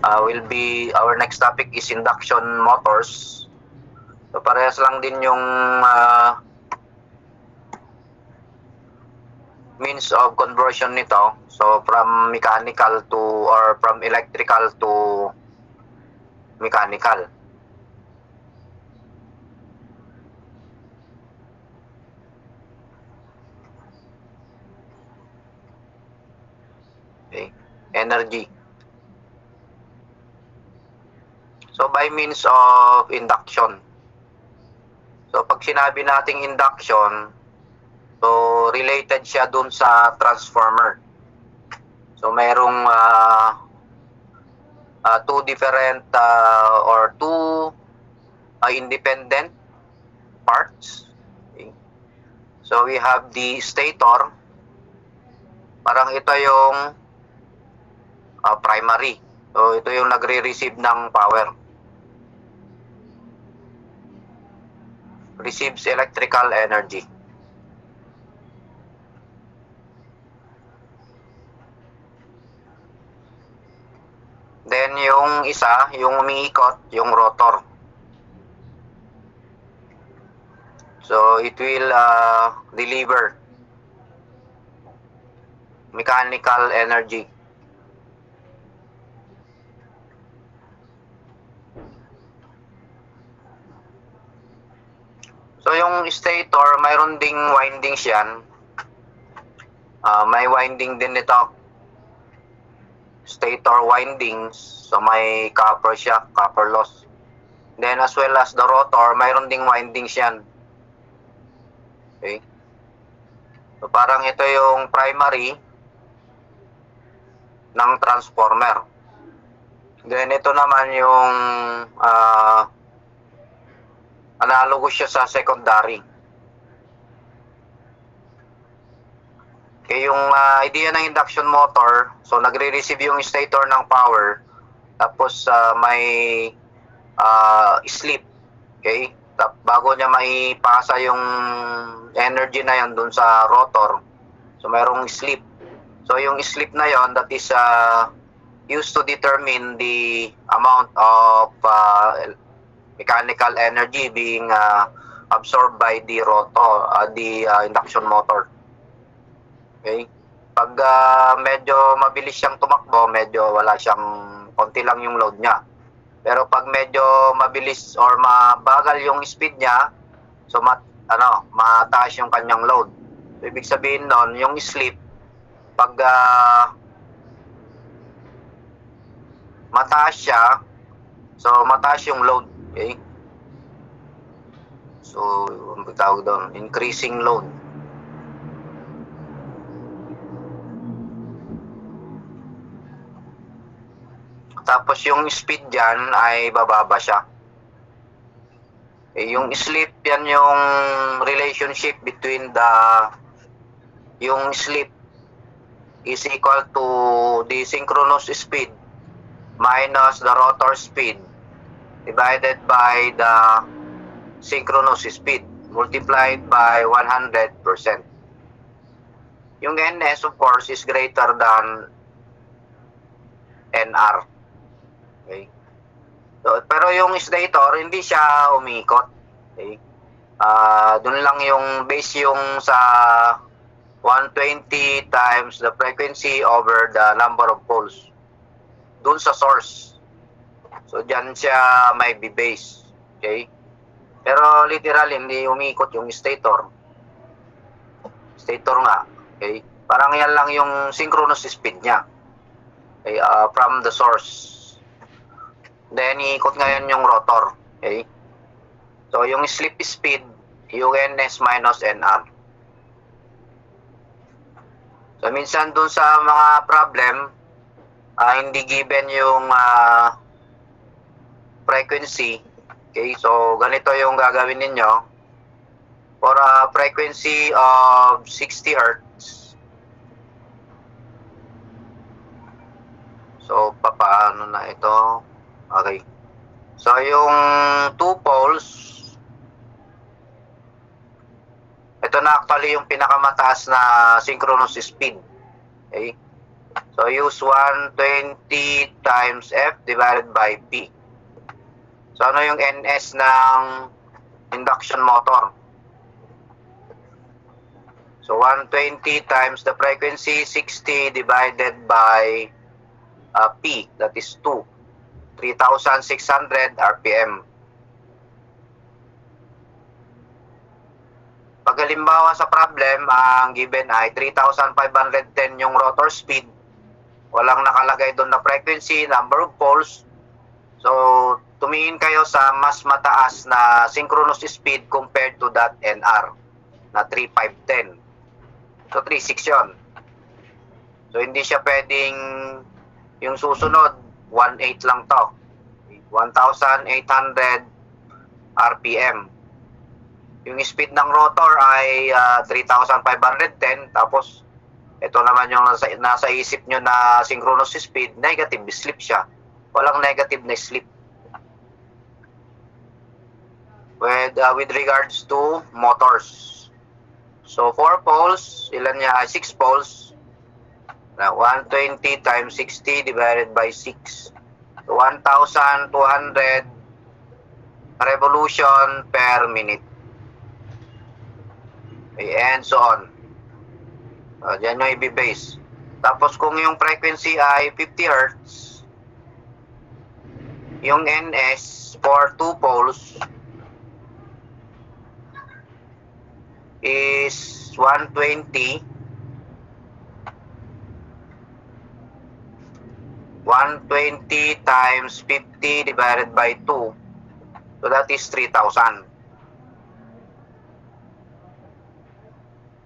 Our next topic is induction motors. So parehas lang din yung means of conversion nito. So from mechanical to, or from electrical to mechanical. Okay. Energy. So by means of induction. So pag sinabi nating induction, so related siya dun sa transformer. So mayroong two different or two independent parts. Okay. So we have the stator. Parang ito yung primary. So ito yung nagre-receive ng power. Receives electrical energy. Then yung isa, yung umiikot, yung rotor. So it will deliver mechanical energy. So yung stator, mayroon ding windings yan. May winding din nito. Stator windings. So may copper siya, copper loss. Then as well as the rotor, mayroon ding windings yan. Okay. So parang ito yung primary ng transformer. Then ito naman yung analogous siya sa secondary. Okay, yung idea ng induction motor, so nagre-receive yung stator ng power, tapos may slip. Okay? Bago niya maipasa yung energy na yan dun sa rotor, so mayroong slip. So yung slip na yon, that is used to determine the amount of mechanical energy being absorbed by the rotor, the induction motor. Okay? Pag medyo mabilis siyang tumakbo, medyo wala siyang, konti lang yung load niya. Pero pag medyo mabilis or mabagal yung speed niya, so mataas yung kanyang load. So, ibig sabihin nun, yung slip, pag mataas siya, so mataas yung load. Okay? So, ang tawag doon, increasing load. Tapos yung speed dyan ay bababa siya. Yung slip, yan yung relationship between yung slip is equal to the synchronous speed minus the rotor speed divided by the synchronous speed multiplied by 100%. Yung NS, of course, is greater than NR. Okay. So, pero yung stator, hindi siya umiikot. Okay. Doon lang yung base yung sa 120 times the frequency over the number of poles. Doon sa source. So, dyan siya may be-base. Okay. Pero literal, hindi umiikot yung stator. Stator nga. Okay. Parang yan lang yung synchronous speed niya. Okay. From the source. Then, iikot ngayon yung rotor. Okay? So, yung slip speed, yung NS minus NR. So, minsan dun sa mga problem, hindi given yung frequency. Okay? So, ganito yung gagawin ninyo. For a frequency of 60 Hz. So, papaano na ito? Okay. So, yung 2 poles, ito na actually yung pinakamataas na synchronous speed. Okay. So use 120 times F divided by P. So ano yung NS ng induction motor? So 120 times the frequency, 60 divided by P, that is 2. 3,600 RPM. Pag halimbawa sa problem, ang given ay 3,510 yung rotor speed. Walang nakalagay doon na frequency, number of poles. So, tumingin kayo sa mas mataas na synchronous speed compared to that NR na 3,510. So, 3,600 yun. So, hindi siya pwedeng yung susunod, 1,800 lang to. 1,800 RPM. Yung speed ng rotor ay 3,510. Tapos, ito naman yung nasa isip nyo na synchronous speed, negative slip siya. Walang negative na slip. With regards to motors. So, 4 poles, ilan niya ay 6 poles. Na 120 times 60 divided by 6. 1,200 revolution per minute. Okay, and so on. Diyan yung i-base. Tapos kung yung frequency ay 50 Hz, yung NS for 2 poles is 120 times 50 divided by 2. So that is 3,000.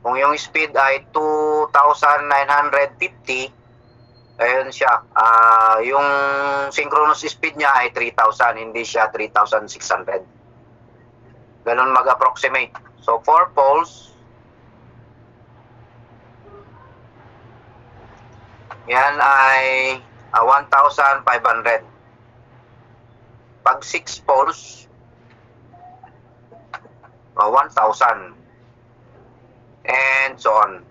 Kung yung speed ay 2,950, ayun siya. Yung synchronous speed niya ay 3,000, hindi siya 3,600. Ganun mag-approximate. So 4 poles. Yan ay 1,500. Pag 6 poles, 1,000. And so on.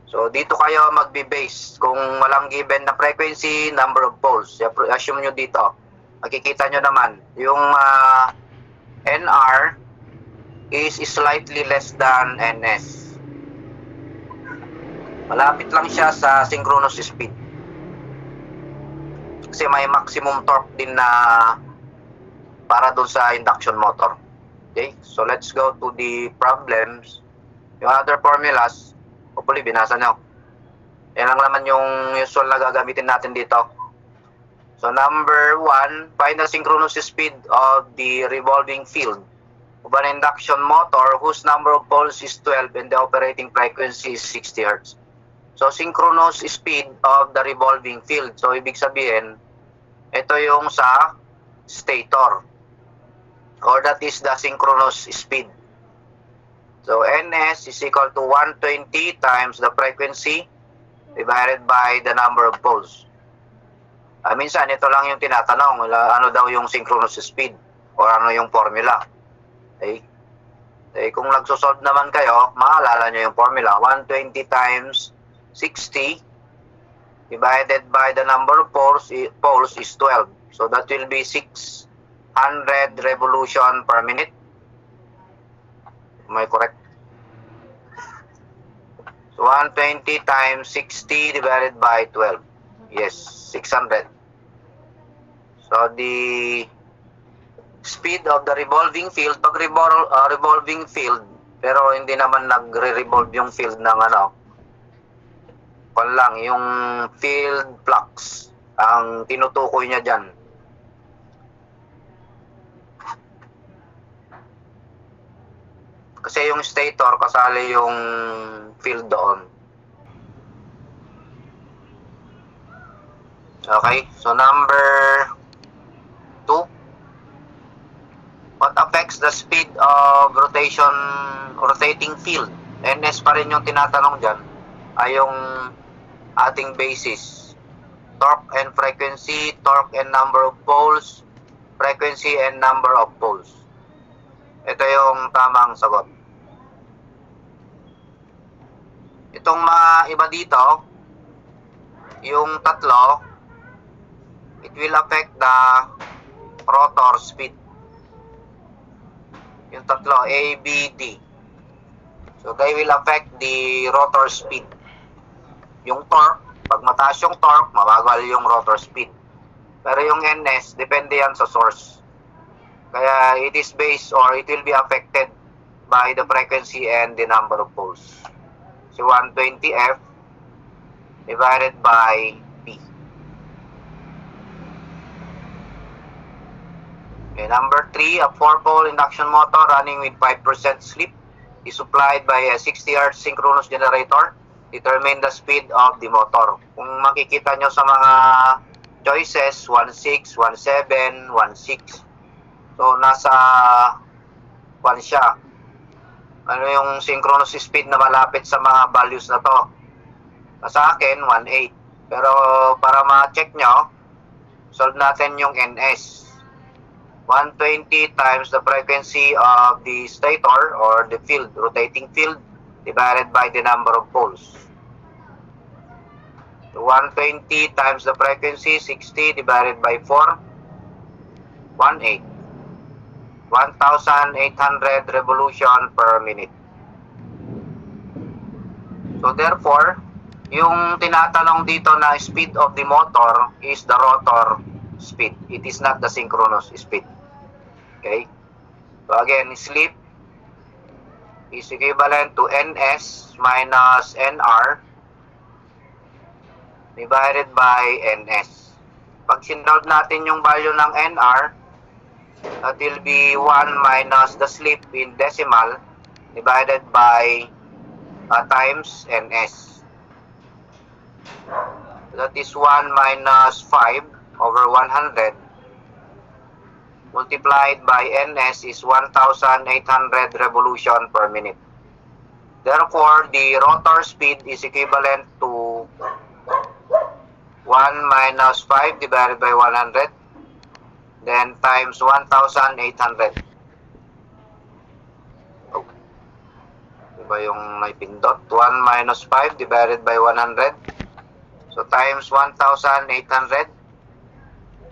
So, dito kayo magbe-base. Kung walang given na frequency, number of poles. Assume nyo dito. Makikita nyo naman, yung NR is slightly less than NS. Malapit lang siya sa synchronous speed. Kasi may maximum torque din na para dun sa induction motor. Okay, so let's go to the problems. Yung other formulas, hopefully binasa nyo. Yan lang naman yung usual na gagamitin natin dito. So number 1, find the synchronous speed of the revolving field of an induction motor whose number of poles is 12 and the operating frequency is 60 Hz. So synchronous speed of the revolving field. So ibig sabihin, ito yung sa stator. Or that is the synchronous speed. So NS is equal to 120 times the frequency divided by the number of poles. Minsan ito lang yung tinatanong, ano daw yung synchronous speed or ano yung formula. Okay? Kung nagsosolve naman kayo, maalala nyo yung formula. 120 times 60 divided by the number of poles is 12. So that will be 600 revolution per minute. Am I correct? So 120 times 60 divided by 12. Yes, 600. So the speed of the revolving field, pag revolving field, pero hindi naman nagre-revolve yung field ng lang, yung field flux ang tinutukoy niya dyan. Kasi yung stator, kasali yung field doon. Okay, so number 2. What affects the speed of rotating field? NS pa rin yung tinatanong dyan. Ay yung ating basis. Torque and frequency, torque and number of poles, frequency and number of poles. Ito yung tamang sagot. Itong mga iba dito, yung tatlo, it will affect the rotor speed. Yung tatlo, A, B, D. So, they will affect the rotor speed. Yung torque, pag mataas yung torque, mabagal yung rotor speed. Pero yung NS, depende yan sa source. Kaya it is based or it will be affected by the frequency and the number of poles. So 120F divided by P. Okay, number 3, a 4-pole induction motor running with 5% slip is supplied by a 60 Hz synchronous generator. Determine the speed of the motor. Kung makikita nyo sa mga choices, 1.6, 1.7, 1.6. So, nasa 1 siya. Ano yung synchronous speed na malapit sa mga values na to? Sa akin, 1.8. Pero para ma-check nyo, solve natin yung NS. 120 times the frequency of the stator or the field, rotating field, divided by the number of poles. So 120 times the frequency, 60 divided by 4, 1.8. 1,800 revolution per minute. So therefore, yung tinatanong dito na speed of the motor is the rotor speed. It is not the synchronous speed. Okay? So again, slip is equivalent to NS minus NR divided by NS. Pag sinolve natin yung value ng NR, that will be 1 minus the slip in decimal divided by times NS. That is 1 minus 5 over 100 multiplied by NS is 1,800 revolution per minute. Therefore, the rotor speed is equivalent to 1 minus 5 divided by 100 then times 1,800. Oh. Diba yung may pindot? 1 minus 5 divided by 100. So times 1,800.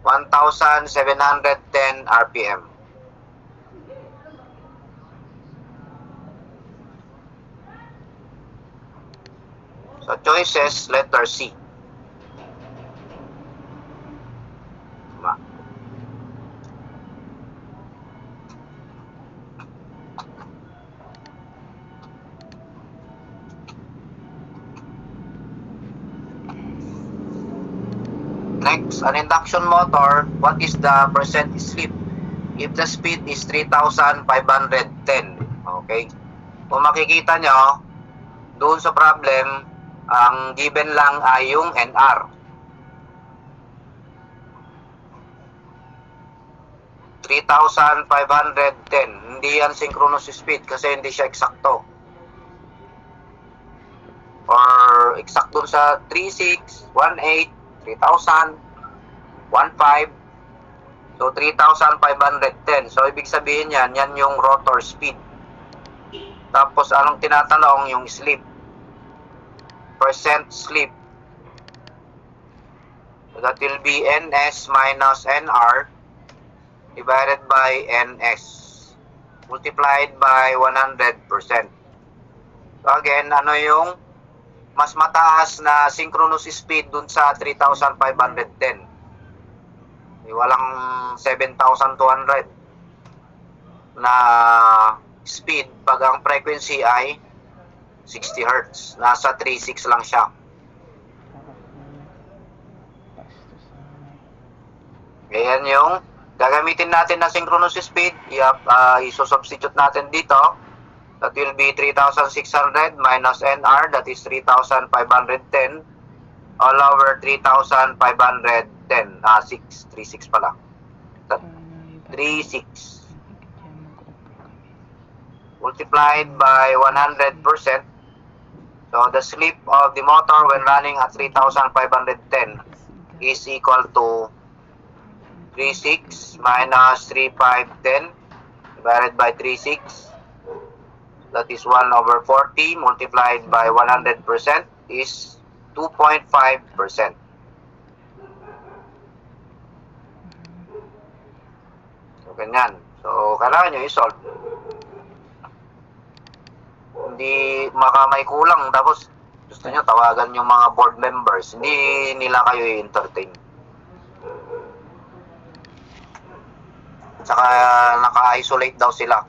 1,710 RPM. So choices, letter C. Next, an induction motor, what is the percent slip if the speed is 3,510? Okay? Kung makikita nyo, doon sa problem, ang given lang ay yung NR. 3,510. Hindi yan synchronous speed kasi hindi siya eksakto. Or exact doon sa 3,6, 1,8, 3,000, 1,5. So, 3,510. So, ibig sabihin yan yung rotor speed. Tapos, anong tinatanong? Yung slip. Percent slip. So, that will be NS minus NR divided by NS multiplied by 100%. So, again, ano yung mas mataas na synchronous speed dun sa 3,510. Walang 7,200 na speed pag ang frequency ay 60 Hz. Nasa 3.6 lang siya. Ayan yung gagamitin natin na synchronous speed. Iso-substitute natin dito. That will be 3,600 minus NR, that is 3,510 all over 3,510. 3.6 pala. 3.6 multiplied by 100%. So the slip of the motor when running at 3,510 is equal to 3.6 minus 3,510 divided by 3.6. That is 1 over 40 multiplied by 100% is 2.5%. So, ganyan. So, kailangan nyo i-solve. Hindi may kulang. Tapos, gusto nyo tawagan yung mga board members. Hindi nila kayo i-entertain. Tsaka, naka-isolate daw sila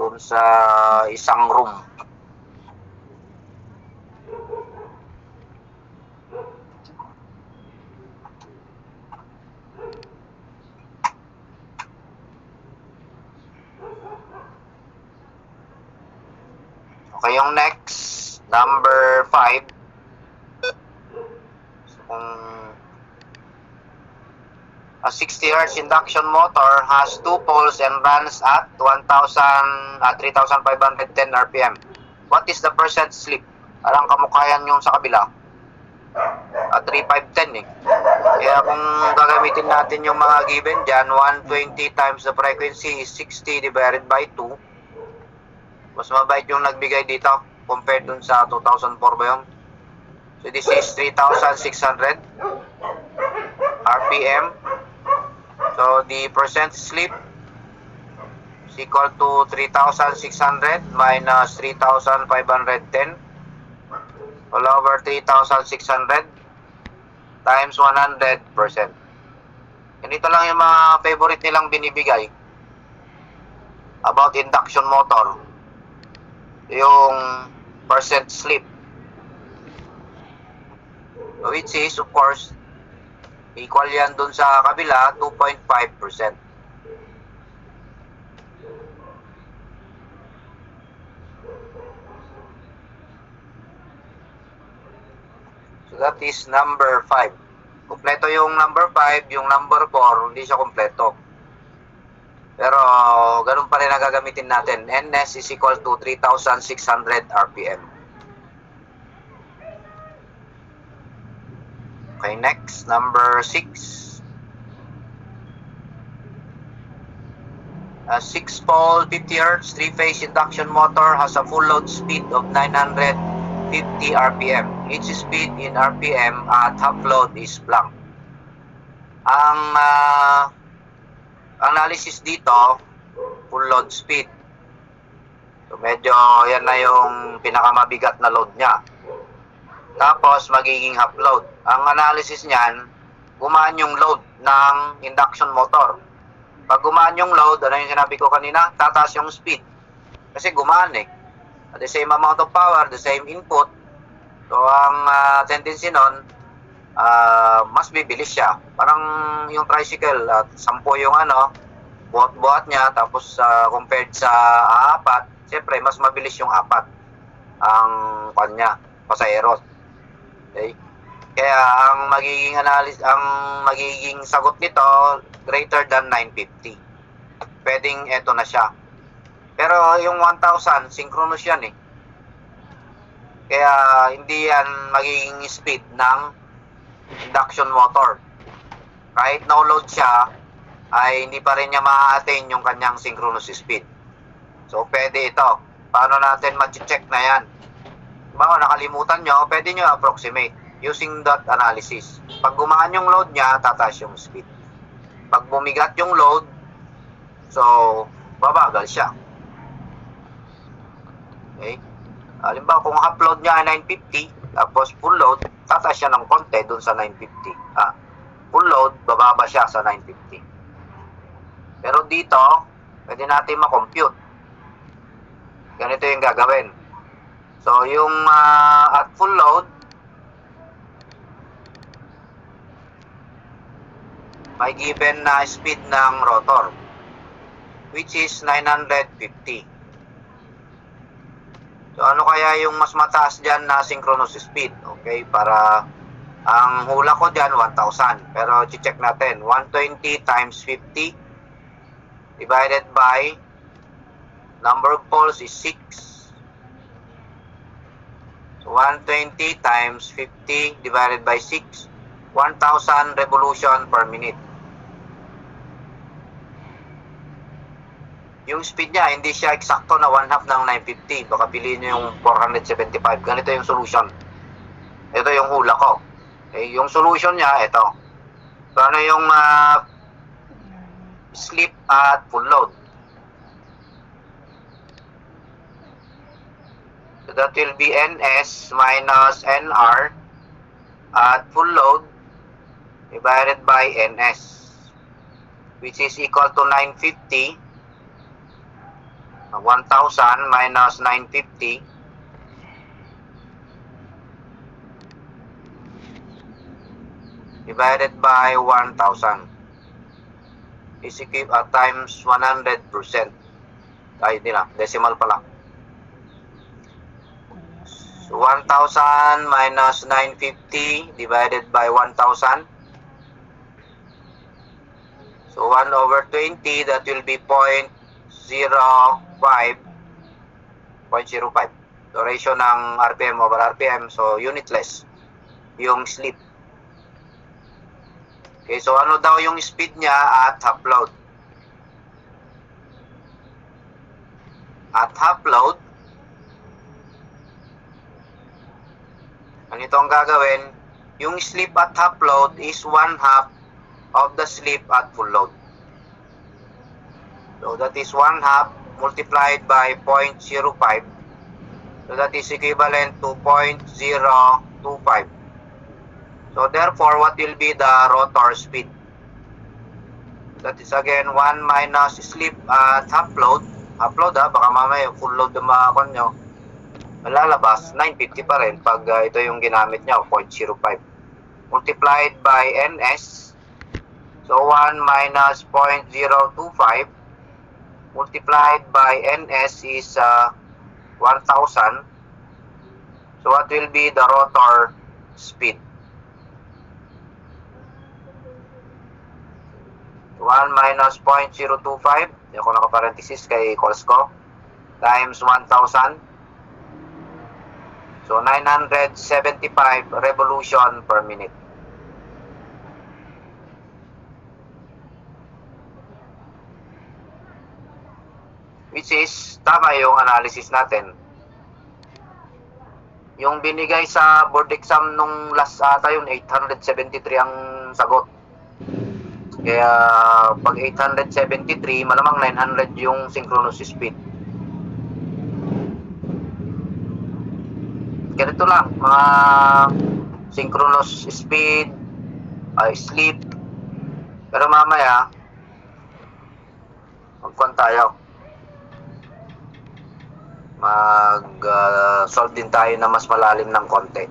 doon sa isang room. Okay, yung next, number 5. So, kung a 60 Hz induction motor has 2 poles and runs at 3,510 RPM. What is the percent slip? Parang kamukhayan yung sa kabila. 3,510 eh. Kaya kung gagamitin natin yung mga given dyan, 120 times the frequency is 60 divided by 2. Mas mabait yung nagbigay dito compared dun sa 2004 ba yun? So this is 3,600 RPM. So the percent slip is equal to 3,600 minus 3,510 all over 3,600 times 100%. Ganito lang yung mga favorite nilang binibigay about induction motor. Yung percent slip, which is of course equal yan dun sa kabila, 2.5%. So that is number 5. Kompleto yung number 5, yung number 4, hindi siya kompleto. Pero ganun pa rin ang gagamitin natin. NS is equal to 3,600 RPM. Okay, next, number 6. A 6-pole 50 Hz 3-phase induction motor has a full load speed of 950 RPM. Each speed in RPM at half load is blank. Ang analysis dito, full load speed. So medyo yan na yung pinakamabigat na load niya. Tapos magiging half load. Ang analysis niyan, gumaan yung load ng induction motor. Pag gumaan yung load, ano yung sinabi ko kanina? Tataas yung speed. Kasi gumaan eh. At the same amount of power, the same input. So ang tendency nun, mas bibilis siya. Parang yung tricycle, 10 yung buhat-buhat niya. Tapos compared sa 4, siyempre mas mabilis yung 4 ang kanya, pasaheros. Okay? Kaya ang magiging magiging sagot nito greater than 950. Pwedeng eto na siya. Pero yung 1,000 synchronous yan eh. Kaya hindi yan magiging speed ng induction motor. Kahit no load siya, ay hindi pa rin niya ma-attain yung kanyang synchronous speed. So pwede ito. Paano natin ma-check na yan? Baka nakalimutan nyo, pwede nyo approximate using that analysis. Pag gumaan yung load niya, tataas yung speed. Pag bumigat yung load, so babagal siya. Okay? Halimbawa, kung half load niya ay 950, tapos full load, tataas siya ng konti dun sa 950. Full load, bababa siya sa 950. Pero dito, pwede natin ma-compute. Ganito yung gagawin. So, yung at full load, may given na speed ng rotor, which is 950. So, ano kaya yung mas mataas dyan na synchronous speed? Okay, para ang hula ko dyan, 1,000. Pero, check natin, 120 times 50 divided by number of poles is 6. 120 times 50 divided by 6, 1,000 revolution per minute. Yung speed niya, hindi siya eksakto na 1/2 ng 950. Baka piliin nyo yung 475. Ganito yung solution. Ito yung hula ko. Okay, yung solution niya, ito. So ano yung sleep at full load. So that will be NS minus NR at full load divided by NS, which is equal to 950. 1,000 minus 950 divided by 1,000 is equivalent times 100%. Ay, hindi na. Decimal pa lang. So, 1,000 minus 950 divided by 1,000. So, 1 over 20, that will be 0.05. So, ratio ng RPM over RPM. So, unitless yung sleep. Okay, so ano daw yung speed niya at half load? At half load, ganito ang gagawin. Yung sleep at half load is 1/2 of the sleep at full load. So that is 1/2 multiplied by 0.05. So that is equivalent to 0.025. So therefore, what will be the rotor speed? That is again 1 minus sleep at half load. Half load baka mamaya full load na makakon nyo. Malalabas, 950 pa rin pag ito yung ginamit nyo, 0.05. Multiplied by NS. So 1 minus 0.025 multiplied by NS is 1,000. So what will be the rotor speed? 1 minus 0.025, hindi ako nakaparenthesis kay equals ko, times 1,000. So 975 revolution per minute. Which is, tama yung analysis natin. Yung binigay sa board exam nung last ata yun, 873 ang sagot. Kaya pag 873, malamang 900 yung synchronous speed. Ganito lang, mga synchronous speed, sleep. Pero mamaya, magkuhan tayo. Mag-solve din tayo na mas malalim ng konti.